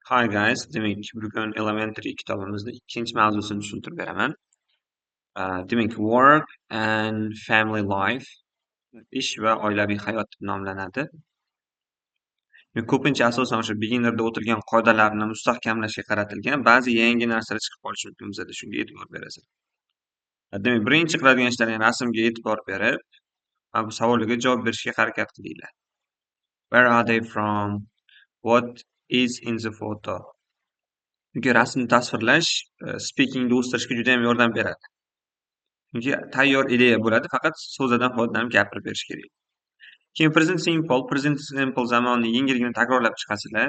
Hi guys, demak bugun elementary kitobimizning ikkinchi mavzusini tushuntirib beraman. Demak work and family life, ish va oilaviy hayot deb nomlanadi. Ko'pincha asosan o'sha beginnerda o'tirgan qoidalarni mustahkamlashga qaratilgan, ba'zi yangi narsalar chiqib qolishi mumkin bizada, shunga e'tibor berasiz. Demak, birinchi qiladigan ishlaring rasmga e'tibor berib, bu savolga javob berishga harakat qilinglar. Where are they from? What is in the photo? Chunki rasmni tasvirlash speakingni o'stirishga juda ham yordam beradi. Chunki tayyor ideya bo'ladi, faqat so'zdan foydalanib gapirib berish kerak. Keyin present simple zamonni yengilgina takrorlab chiqasizlar.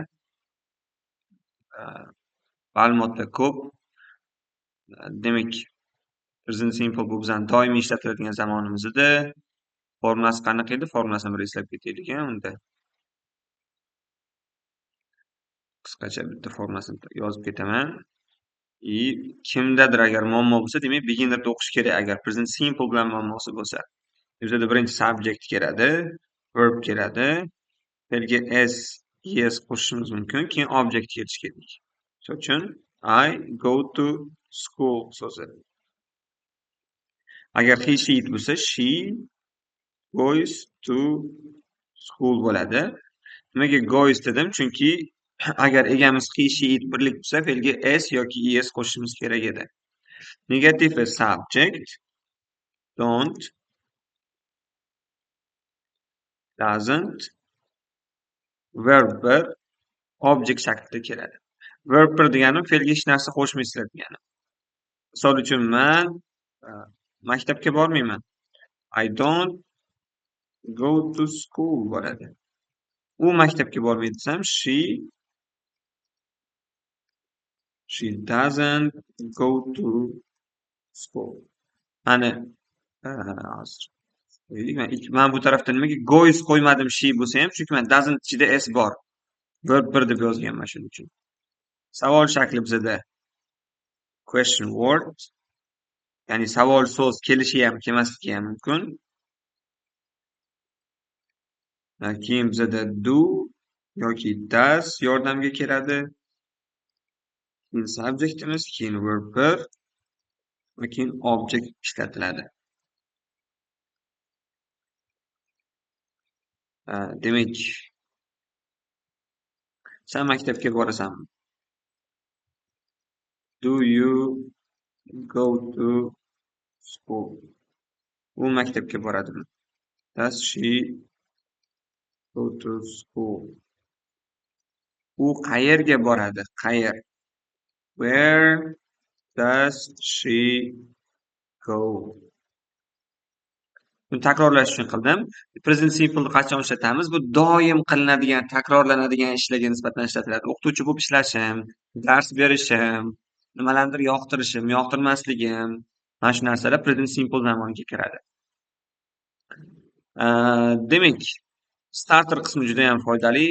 Ma'lumotlar ko'p. Demak, present simple bu bizning doimiy ishlatiladigan zamonimizda. Formulasi qanaqa edi? Formulasini bir eslab ketaylik unda. Qisqacha bitta formulasini yozib ketaman. Kimdadir agar muammo bo'lsa, demak beginnerda o'qish kerak agar present simple bilan muammosi bo'lsa. Bizda birinchi subject keladi, verb keladi, fe'lga s, es qo'shishimiz mumkin, keyin object kelishi kerak. Shuning uchun I go to school so'zi. Agar he she it bo'lsa, she goes to school bo'ladi. Nimaga goes dedim? Chunki agar egamiz he she it birlik bo'lsa, fe'lga s yoki es qo'shishimiz kerak edi. Negative subject don't, doesn't, verb bir object shaklida keladi. Verb bir degani fe'lga hech narsa qo'shmaysizlar degani. Misol uchun men maktabga bormayman. I don't go to school bo'ladi. U maktabga bormaydi desam, she doesn't go to school. Ana men bu tarafda nimaga goes qo'ymadim she bo'lsa ham, chunki men doesn't ichida s bor. Verb bir deb yozganman shuning uchun. Savol shakli bizda question word, ya'ni savol so'z kelishi ham, kelmasligi ham mumkin. Keyin bizda do yoki does yordamga keladi. Keyin subjectimiz, keyin verb bir va keyin object ishlatiladi. Demak, sen maktabga borasanmi? Do you go to school? U maktabga boradimi? Does she go to school? U qayerga boradi? Qayer? Where does she go? Buni takrorlash uchun qildim. Present simple ni qachon ishlatamiz? Bu doim qilinadigan, takrorlanadigan ishlarga nisbatan ishlatiladi. O'qituvchi bo'lib ishlashim, dars berishim, nimalarnidir yoqtirishim, yoqtirmasligim, mana shu narsalar present simple zamoniga kiradi. Demak, starter qismi juda ham foydali.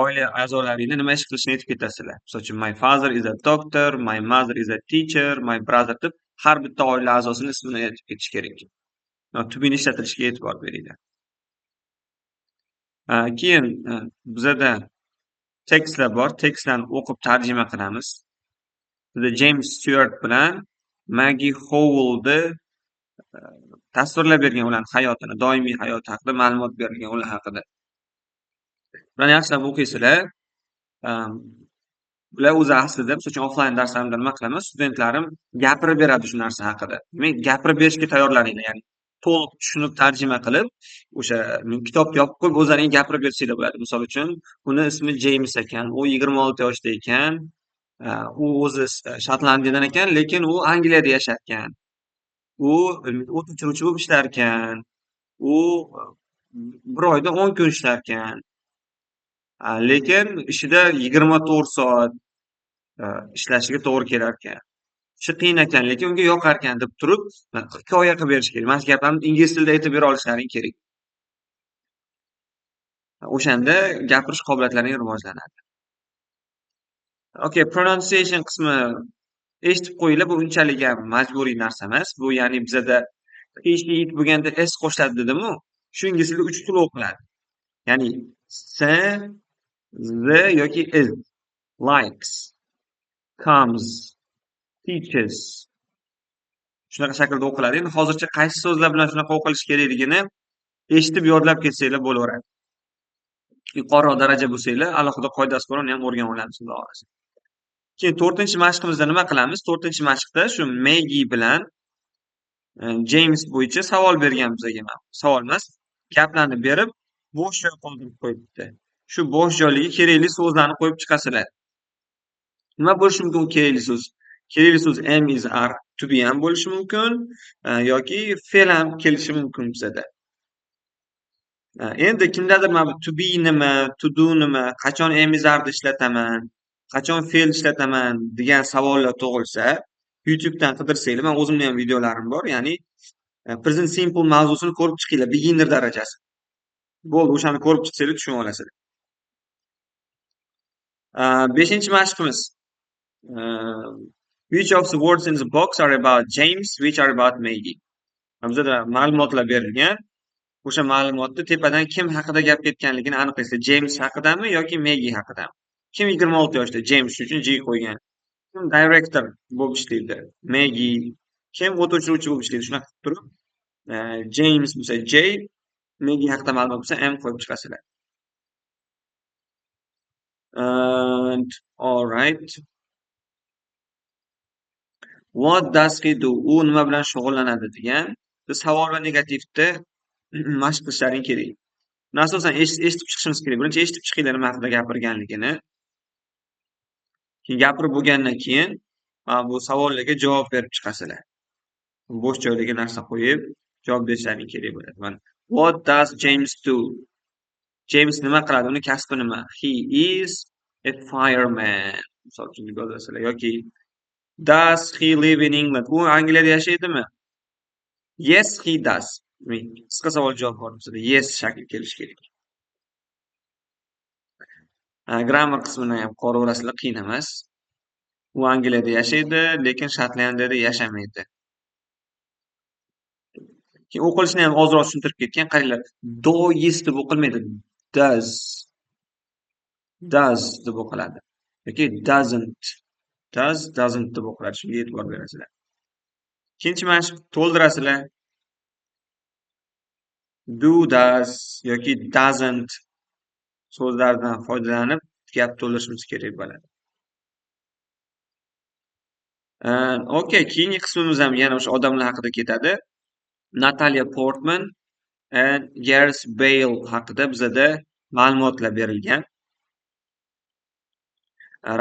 Oila a'zolaringni nima ish qilishini aytib ketasizlar. Masalan, my father is a doctor, my mother is a teacher, my brother deb har bitta oila a'zosini ismini aytib ketish kerak. Tubini ishlatilishiga e'tibor beringlar. Keyin bizada tekstlar bor. Tekstlarni o'qib tarjima qilamiz. Bizda James Stewart bilan Maggie Howell'ni tasvirlab bergan ularning hayotini, doimiy hayot haqida ma'lumot berilgan ular haqida. Bularni yaxshilab o'qiysizlar. Bular o'zi aslida, masalan, offline darslarimda nima qilamiz? Studentlarim gapirib beradi shu narsa haqida. Demak, gapirib berishga tayyorlaninglar, ya'ni to'liq tushunib tarjima qilib, o'sha kitobni yopib qo'yib o'zlaring gapirib bersanglar bo'ladi. Misol uchun, uni ismi James ekan, u 26 yoshda ekan, u o'zi Shotlandiyadan ekan, lekin u Angliyada yasharkan. U o't o'chiruvchi bo'lib ishlarkan. U bir oyda 10 kun ishlarkan. Lekin ishida 24 soat ishlashiga to'g'ri kelarkan. Ishi qiyin ekan, lekin unga yoqarkan deb turib, hikoya qilib berish kerak. Mana shu gaplarni ingliz tilida aytib bera olishlaring kerak. O'shanda gapirish qobiliyatlaring rivojlanadi. Okay, pronunciation qismi eshitib qo'yinglar, bu unchalik ham majburiy narsa emas. Bu ya'ni bizada he she it bo'lganda s qo'shiladi dedim-ku. Shu ingliz tilida 3 xil o'qiladi. Ya'ni s, z yoki is. likes, comes, teaches. Shunaqa shaklda o'qiladi. Endi hozircha qaysi so'zlar bilan shunaqa o'qilishi kerakligini eshitib yodlab ketsanglar bo'laveradi. Yuqoriroq daraja bo'lsanglar, alohida qoidasi bor, uni ham o'rganib olamiz xudo xohlasa. Keyin 4-mashqimizda nima qilamiz? 4-mashqda shu Maggie bilan James bo'yicha savol bergan bizga mana. Savol emas, gaplarni berib, bo'sh joy qoldirib qo'yibdi. Shu bo'sh joylarga kerakli so'zlarni qo'yib chiqasizlar. Nima bo'lishi mumkin kerakli so'z? Kerakli so'z am, is, are, to be ham bo'lishi mumkin yoki fe'l ham kelishi mumkin bizada. Endi kimdadir mana bu to be nima, to do nima, qachon am, is, are ishlataman, qachon fe'l ishlataman degan savollar tug'ilsa, YouTube'dan qidirsanglar, men o'zimning ham videolarim bor, ya'ni present simple mavzusini ko'rib chiqinglar, beginner darajasi. Bo'ldi, o'shani ko'rib chiqsanglar tushunib olasizlar. 5-mashqimiz. Which of the words in the box are about James, which are about Maggie? Bizda ma'lumotlar berilgan. O'sha ma'lumotni tepadan kim haqida gap ketganligini aniqlaysiz. James haqidami yoki Maggie haqidami? Kim 26 yoshda? James uchun J qo'ygan. Kim director bo'lib ishlaydi? Maggie. Kim o't o'chiruvchi bo'lib ishlaydi? Shunaqa qilib turib, James bo'lsa J, Maggie haqida ma'lumot bo'lsa M qo'yib chiqasizlar. All right. What does he do? U nima bilan shug'ullanadi degan. Biz savol va negativda mashq qilishlaring kerak. Asosan eshitib chiqishimiz kerak. Birinchi eshitib chiqinglar nima haqida gapirganligini. Keyin gapirib bo'lgandan keyin bu savollarga javob berib chiqasizlar. Bo'sh joylarga narsa qo'yib javob berishlaring kerak bo'ladi. Mana what does James do? James nima qiladi? Uni kasbi nima? He is a fireman. Misol uchun yozasizlar yoki does he live in England? U Angliyada yashaydimi? Yes, he does. Qisqa savol javob bor bizda. Yes shakli kelishi kerak. Grammar qismini ham ko'raverasizlar, qiyin emas. U Angliyada yashaydi, lekin Shotlandiyada yashamaydi. Keyin o'qilishini ham ozroq tushuntirib ketgan. Qaranglar, does deb o'qilmaydi. Does deb o'qiladi. Yoki doesn't deb o'qiladi. Shunga e'tibor berasizlar. Ikkinchi mashq to'ldirasizlar. Do, does yoki doesn't so'zlardan foydalanib gap to'ldirishimiz kerak bo'ladi. Okay, keyingi qismimiz ham yana o'sha odamlar haqida ketadi. Natalia Portman and Gareth Bale haqida bizada ma'lumotlar berilgan.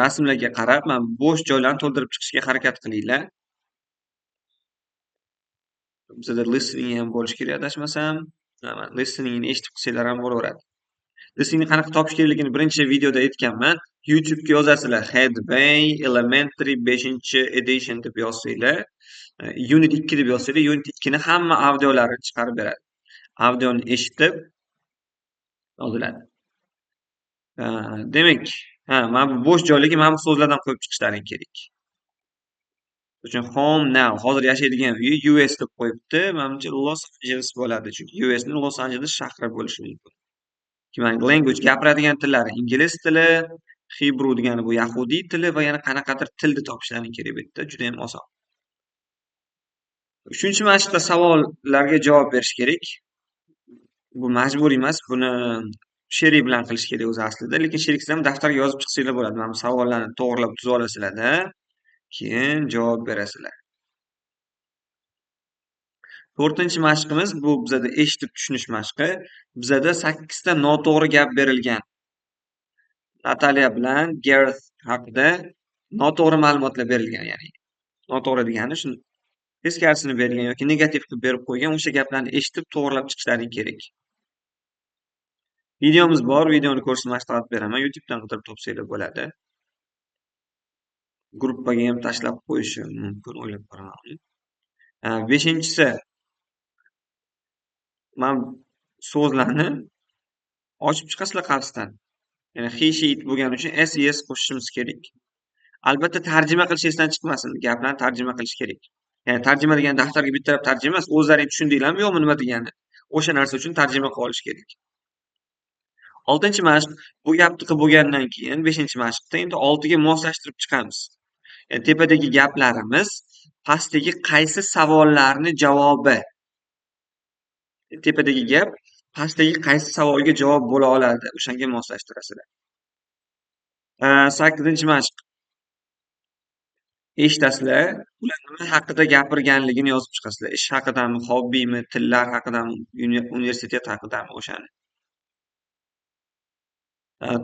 Rasmlarga qarab, men bo'sh joylarni to'ldirib chiqishga harakat qilinglar. Bizada listening ham bo'lish kerak, adashmasam. Listeningni eshitib qilsanglar ham bo'laveradi. Listeningni qanaqa topish kerakligini birinchi videoda aytganman. YouTube'ga yozasizlar Headway Elementary 5-edition deb yozsanglar, Unit 2 deb yozsanglar, Unit 2 ni hamma audiolarini chiqarib beradi. Audioni eshitib yoziladi. Demak, mana bu bo'sh joylarga mana bu so'zlardan qo'yib chiqishlaring kerak. Uchun home now, hozir yashaydigan uyi US deb qo'yibdi. Menimcha Los Angeles bo'ladi, chunki US ning Los Angeles shahri bo'lishi mumkin. Keyin language gapiradigan tillari ingliz tili, Hebrew degani bu yahudiy tili va yana qanaqadir tilni topishlaring kerak bu yerda, juda ham oson. 3-mashqda savollarga javob berish kerak. Bu majburiy emas, buni sherik bilan qilish kerak o'zi aslida, lekin sheriksiz ham daftarga yozib chiqsanglar bo'ladi. Mana bu savollarni to'g'rilab tuzib olasizlar-da, keyin javob berasizlar. 4-mashqimiz bu bizada eshitib tushunish mashqi. Bizada 8 ta noto'g'ri gap berilgan. Natalia bilan Gareth haqida noto'g'ri ma'lumotlar berilgan, ya'ni noto'g'ri degani shuni teskarisini bergan yoki negativ qilib berib qo'ygan, o'sha gaplarni eshitib to'g'rilab chiqishlaring kerak. Videomiz bor, videoni ko'rishni maslahat beraman. YouTube'dan qidirib topsanglar bo'ladi. Gruppaga ham tashlab qo'yishim mumkin, o'ylab ko'raman. 5-inchisi men so'zlarni ochib chiqasizlar qarsdan. Ya'ni he, she, it bo'lgani uchun ses qo'shishimiz kerak. Albatta tarjima qilish esdan chiqmasin. Gaplarni tarjima qilish kerak. Ya'ni tarjima degani daftarga bitta tarjima emas, o'zlaring tushundinglarmi yo'qmi nima degani? O'sha narsa uchun tarjima qilib olish kerak. 6 mashq bu gapni qilib bo'lgandan keyin 5 mashqda endi 6ga moslashtirib chiqamiz. Tepadagi gaplarimiz pastdagi qaysi savollarni javobi. Tepadagi gap pastdagi qaysi savolga javob bo'la oladi, o'shanga moslashtirasizlar. 8-mashq. Eshitasizlar, ular nima haqida gapirganligini yozib chiqasizlar. Ish haqidami, hobbimi, tillar haqidami, universitet haqidami o'shani.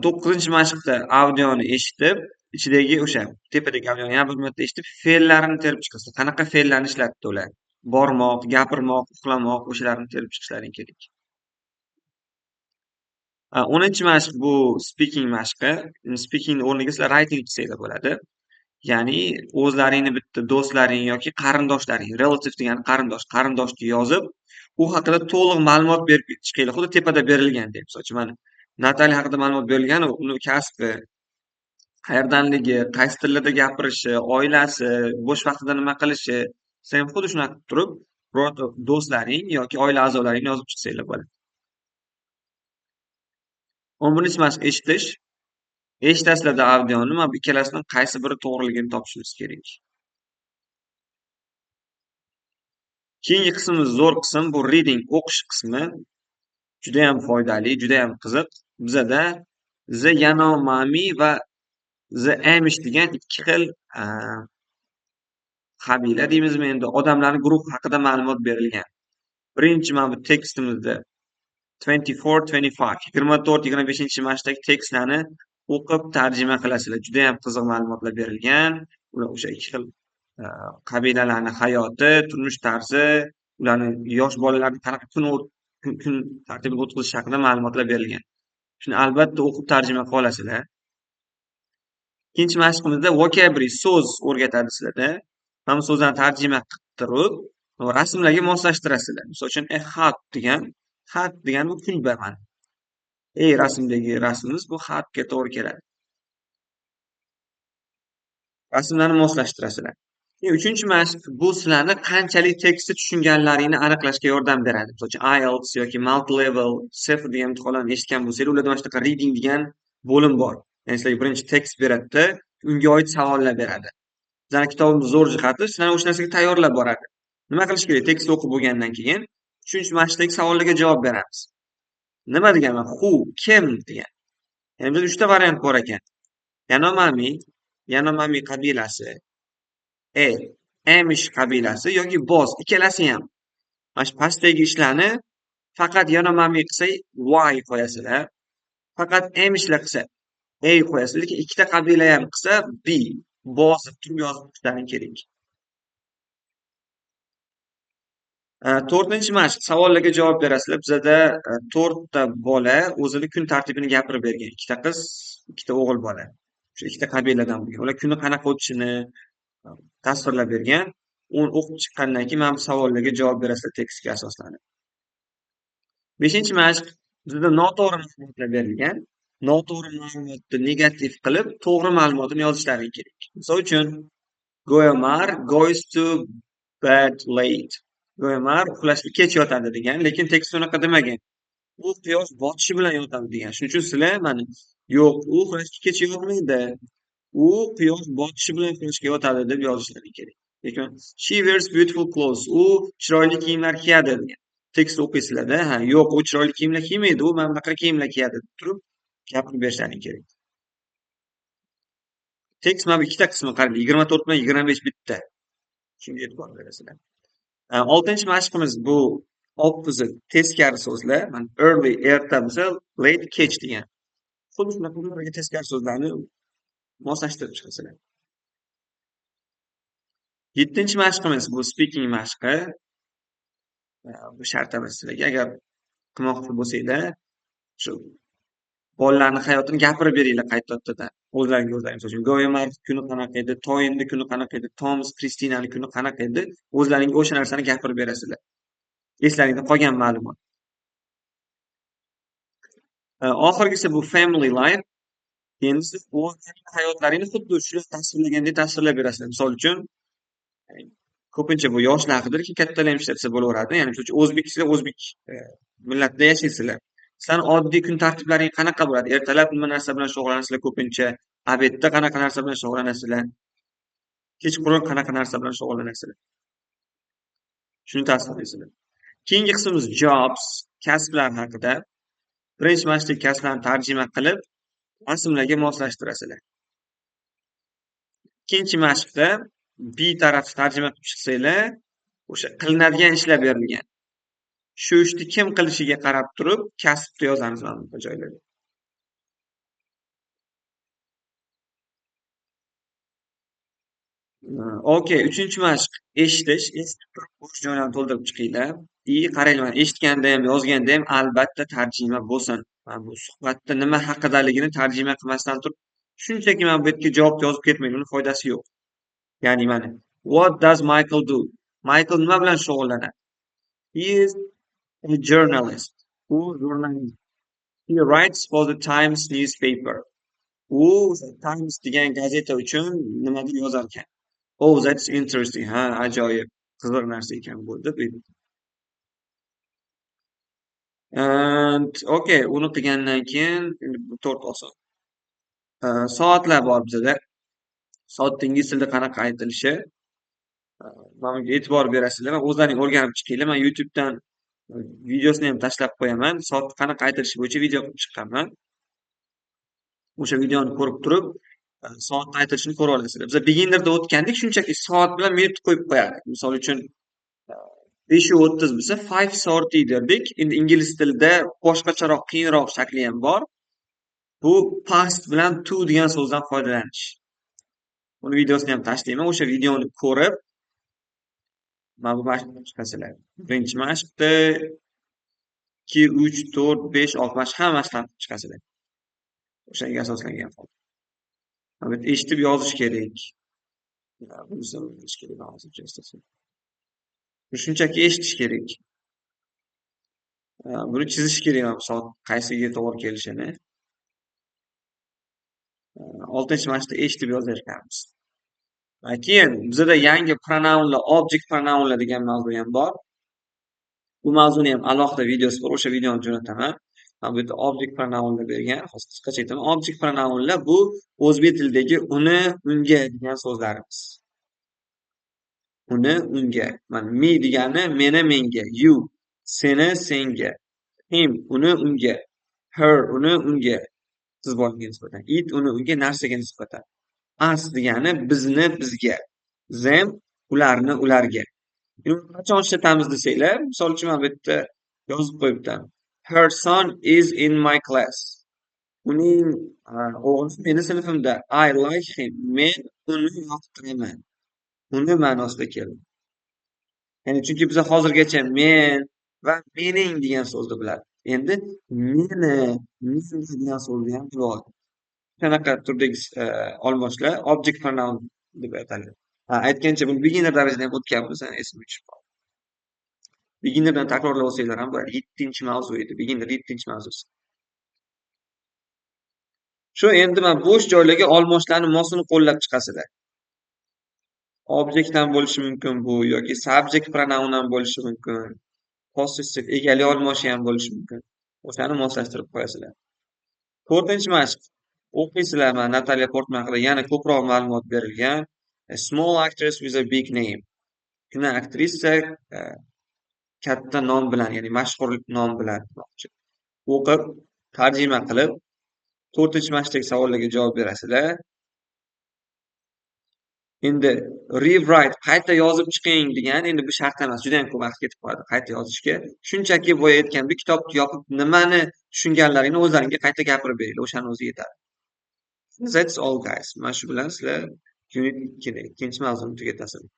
9-mashqda audioni eshitib, ichidagi o'sha tepadagi audioni yana bir marta eshitib, fe'llarini terib chiqasizlar. Qanaqa fe'llarni ishlatdi ular? Bormoq, gapirmoq, uxlamoq o'shalarni terib chiqishlaring kerak. 10-mashq bu speaking mashqi. Speakingni o'rniga sizlar writing qilsanglar bo'ladi. Ya'ni o'zlaringni bitta do'stlaring yoki qarindoshlaring, relative degani qarindoshni yozib, u haqida to'liq ma'lumot berib ketish kerak. Xuddi tepada berilgandek. Misol uchun mana Natalya haqida ma'lumot berilgan, uni kasbi, qayerdanligi, qaysi tillarda gapirishi, oilasi, bo'sh vaqtida nima qilishi, sen ham xuddi shunaqa qilib turib, birorta do'stlaring yoki oila a'zolaringni yozib chiqsanglar bo'ladi. 11-mashq eshitish. Eshitasizlarda audioni, mana bu ikkalasidan qaysi biri to'g'riligini topishingiz kerak. Keyingi qismimiz zo'r qism, bu reading, o'qish qismi. Juda ham foydali, juda ham qiziq. Bizada the Yanomami va the Amish degan ikki xil qabila deymizmi endi, odamlarning guruhi haqida ma'lumot berilgan. Birinchi mana bu tekstimizda 24-25-mashqdagi tekstlarni o'qib tarjima qilasizlar. Juda ham qiziq ma'lumotlar berilgan. Ular o'sha ikki xil qabilalarning hayoti, turmush tarzi, ularning yosh bolalarning qanaqa kun tartibini o'tkazish haqida ma'lumotlar berilgan. Shuni albatta o'qib tarjima qilib olasizlar. Ikkinchi mashqimizda vocabulary, so'z o'rgatadi sizlarda. Mana so'zlarni tarjima qilib turib, rasmlarga moslashtirasizlar. Misol uchun hat degan bu kulba mana. Rasmdagi rasmimiz bu hatga to'g'ri keladi. Rasmlarni moslashtirasizlar. 3-mashq bu sizlarni qanchalik tekstni tushunganlaringni aniqlashga yordam beradi. Misol uchun IELTS yoki multi-level, CEFR degan imtihonlarni eshitgan bo'lsangiz, ularda mana shunaqa reading degan bo'lim bor. Ya'ni sizlarga birinchi tekst beradi, unga oid savollar beradi. Bizning kitobimiz zo'r jihati sizlarni o'sha narsaga tayyorlab boradi. Nima qilish kerak? Tekstni o'qib bo'lgandan keyin 3-mashqdagi savollarga javob beramiz. Nima degani? Who, kim degan. Ya'ni bizda 3 ta variant bor ekan. Yanomami qabilasi, Amish qabilasi yoki Boz, ikkalasi ham. Mana shu pastdagi ishlarni faqat Yanomami qilsa Y qo'yasizlar. Faqat Amishlar qilsa A qo'yasizlar. Lekin ikkita qabila ham qilsa B, bosib turib yozib chiqishlaring kerak. 4-mashq savollarga javob berasizlar. Bizada 4 ta bola o'zini kun tartibini gapirib bergan. Ikkita qiz, ikkita o'g'il bola. O'sha ikkita qabiladan bo'lgan. Ular kuni qanaqa o'tishini tasvirlab bergan. Uni o'qib chiqqandan keyin mana bu savollarga javob berasizlar tekstga asoslanib. 5-mashq bizda noto'g'ri ma'lumotlar berilgan. Noto'g'ri ma'lumotni negativ qilib, to'g'ri ma'lumotni yozishlaring kerak. Misol uchun Goyamar goes to bed late. Goyamar uxlashga kech yotadi degan, lekin tekst unaqa demagan. U quyosh botishi bilan yotadi degan. Shuning uchun sizlar mana yo'q, u uxlashga kech yotmaydi. U quyosh botishi bilan uxlashga yotadi deb yozishlaring kerak. Lekin she wears beautiful clothes. U chiroyli kiyimlar kiyadi degan. Tekst o'qiysizlarda, yo'q, u chiroyli kiyimlar kiymaydi, u mana bunaqa kiyimlar kiyadi deb turib gapirib berishlaring kerak. Tekst mana bu ikkita qismi qarang, 24 bilan 25 bitta. Shunga e'tibor berasizlar. 6-mashqimiz bu opposite, teskari so'zlar. Mana early erta bo'lsa, late kech degan. Xuddi shunaqa bir-biriga teskari so'zlarni moslashtirib chiqasizlar. 7-mashqimiz bu speaking mashqi. Bu shart emas sizlarga. Agar qilmoqchi bo'lsanglar, shu bolalarning hayotini gapirib beringlar qaytadan. O'zlaringiz. Misol uchun Goyamar kuni qanaqa edi, Toyinni kuni qanaqa edi, Tomas Kristinaning kuni qanaqa edi, o'zlaringiz o'sha narsani gapirib berasizlar. Eslaringizda qolgan ma'lumot. Oxirgisi bu family life. Endi siz o'zlaringiz hayotlaringni xuddi shular tasvirlagandek tasvirlab berasizlar. Misol uchun ko'pincha bu yoshlar haqida, lekin kattalar ham ishlatsa bo'laveradi. Ya'ni misol uchun o'zbek millatida yashaysizlar. Sizlarni oddiy kun tartiblaring qanaqa bo'ladi? Ertalab nima narsa bilan shug'ullanasizlar ko'pincha? Obedda qanaqa narsa bilan shug'ullanasizlar? Kechqurun qanaqa narsa bilan shug'ullanasizlar? Shuni tasvirlaysizlar. Keyingi qismimiz jobs, kasblar haqida. Birinchi mashqdagi kasblarni tarjima qilib, rasmlarga moslashtirasizlar. Ikkinchi mashqda tarafni tarjima qilib chiqsanglar, o'sha qilinadigan ishlar berilgan. Shu ishni kim qilishiga qarab turib, kasbni yozamiz mana bu joylarga. Okey, uchinchi mashq eshitish. Eshitib turib bo'sh joylarni to'ldirib chiqinglar. Qaranglar, mana eshitganda ham, yozganda ham albatta tarjima bo'lsin. Mana bu suhbatda nima haqidaligini tarjima qilmasdan turib, shunchaki mana bu yerga javob yozib ketmang, uni foydasi yo'q. Ya'ni mana what does Michael do? Michael nima bilan shug'ullanadi? He is a journalist. U jurnalist. He writes for the Times newspaper. U Times degan gazeta uchun nimadir yozar ekan. Oh, that's interesting. Ha, ajoyib. Qiziq narsa ekan bu deb. And okay, uni qilgandan keyin endi bu 4 oson. Soatlar bor bizada. Soatni ingliz tilida qanaqa aytilishi? Mana bunga e'tibor berasizlar va o'zlaring o'rganib chiqinglar. Men YouTube'dan videosini ham tashlab qo'yaman. Soat qanaqa aytilishi bo'yicha video qilib chiqqanman. O'sha videoni ko'rib turib, soatni aytilishini ko'rib olasizlar. Biz beginnerda o'tgandik, shunchaki soat bilan minut qo'yib qo'yardik. Misol uchun 5:30 bo'lsa 5:30 derdik. Endi ingliz tilida boshqacharoq, qiyinroq shakli ham bor. Bu past bilan to degan so'zdan foydalanish. Uni videosini ham tashlayman. O'sha videoni ko'rib, mana bu mashqni chiqasizlar. Birinchi mashqda 2, 3, 4, 5, 6 mashq hamma mashqlarni chiqasizlar. O'shanga asoslangan holda. Mana bu eshitib yozish kerak. Bunisi yozish kerak hozircha istasa. Shunchaki eshitish kerak. Buni chizish kerak soat qaysiga to'g'ri kelishini. 6-mashqda eshitib yozar ekanmiz. Keyin bizda yangi pronounlar, object pronounlar degan mavzu ham bor. Bu mavzuni ham alohida videosi bor. O'sha videoni jo'nataman. Mana bu yerda object pronounlar bergan. Hozir qisqacha aytaman. Object pronounlar bu o'zbek tilidagi uni, unga degan so'zlarimiz. Uni, unga. Mana me degani meni, menga. You, seni, senga. Him, uni, unga. Her, uni, unga. Siz bo'lgan nisbatan. It, uni, unga, narsaga nisbatan. Us degani bizni, bizga. Them, ularni, ularga. Qachon ishlatamiz desanglar, misol uchun mana bu yerda yozib qo'yibman. Her son is in my class. Uning o'g'li meni sinfimda. I like him. Men uni yoqtiraman. Uni ma'nosida keldi. Ya'ni chunki biz hozirgacha men va mening degan so'zni biladi. Endi meni, menga degan so'zni ham bilib oldik. Shunaqa turdagi olmoshlar object pronoun deb ataladi. Aytgancha buni beginner darajada ham o'tganmiz, esimga tushib qoldi. Beginnerdan takrorlab olsanglar ham bo'ladi. 7-mavzu edi. Beginner 7-mavzusi. Shu endi men bo'sh joylarga olmoshlarni mosini qo'llab chiqasizlar. Object ham bo'lishi mumkin bu yoki subject pronoun ham bo'lishi mumkin. Possessive egalik olmoshi ham bo'lishi mumkin. O'shani moslashtirib qo'yasizlar. 4-mashq. O'qiysizlar, mana Natalia Portman haqida yana ko'proq ma'lumot berilgan. A small actress with a big name. Shuna aktrisa katta nom bilan, ya'ni mashhur nom bilan o'qib, tarjima qilib 4-mashqdagi savollarga javob berasizlar. Endi rewrite, qayta yozib chiqing degan, endi bu shart emas, juda ham ko'p vaqt ketib qoladi qayta yozishga. Shunchaki boya aytganimdek, kitobni yopib nimani tushunganlaringni o'zlaringga qayta gapirib beringlar, o'shani o'zi yetadi. That's all guys. Mana shu bilan sizlar unit 2 mavzuni tugatasizlar.